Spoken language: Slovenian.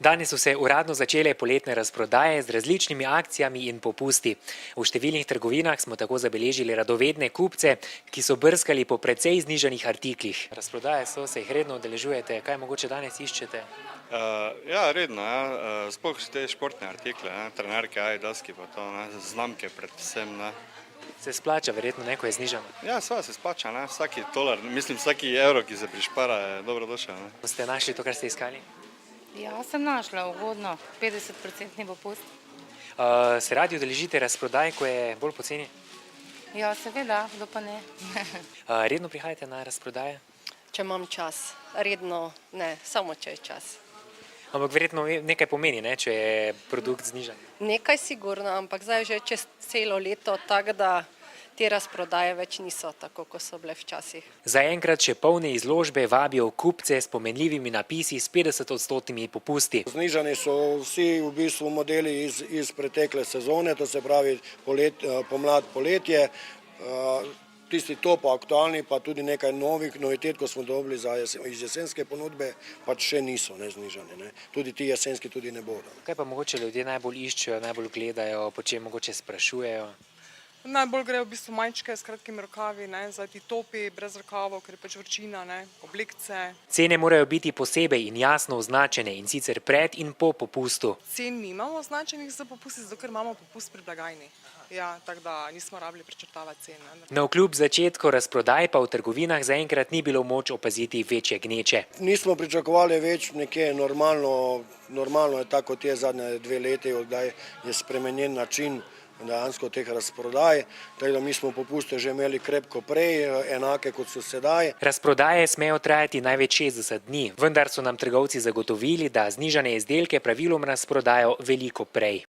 Danes so se uradno začele poletne razprodaje z različnimi akcijami in popusti. V številnih trgovinah smo tako zabeležili radovedne kupce, ki so brskali po precej znižanih artiklih. Razprodaje so, se jih redno udeležujete, kaj mogoče danes iščete? Ja, redno, ja. Sploh te športne artikle, trenerke, Adidaski pa to, znamke predvsem. Se splača verjetno, ko je znižano? Ja, seveda se splača, vsaki dolar, mislim vsaki evro, ki se prišpara, je dobrodošel. Ste našli to, kar ste iskali? Ja, sem našla ugodno, 50% popust. Se radi udeležite razprodaj, ko je bolj poceni? Ja, seveda, kdo pa ne. Redno prihajate na razprodaje? Če imam čas, redno ne, samo če je čas. Ampak verjetno nekaj pomeni, če je produkt znižan. Nekaj sigurno, ampak zdaj že čez celo leto, tako da te razprodaje več niso tako, kot so bile včasih. Zaenkrat še polne izložbe vabijo kupce s pomenljivimi napisi s 50% popusti. Znižani so vsi v bistvu modeli iz pretekle sezone, to se pravi pomlad, poletje. Tisti top aktualni, pa tudi nekaj novih novitet, ko smo dobili iz jesenske ponudbe, pač še niso znižani. Tudi ti jesenski tudi ne bodo. Kaj pa mogoče ljudje najbolj iščejo, najbolj gledajo, po čem mogoče sprašujejo? Najbolj grejo v bistvu majčke s kratkimi rokavi, za ti topi brez rokavov, ker je pač vročina, oblekce. Cene morajo biti posebej in jasno označene, in sicer pred in po popustu. Cen nimamo označenih za popusti, zato ker imamo popust pri blagajni. Ja, tako da nismo rabili prečrtavati cen. Navkljub začetku razprodaj pa v trgovinah zaenkrat ni bilo moč opaziti večje gneče. Nismo pričakovali več, nekje normalno je tako, kot je zadnje 2 leti, odkdaj je spremenjen način dejansko teh razprodaj, tako da mi smo popuste že imeli krepko prej, enake kot so sedaj. Razprodaje smejo trajati največ 60 dni, vendar so nam trgovci zagotovili, da znižane izdelke praviloma razprodajo veliko prej.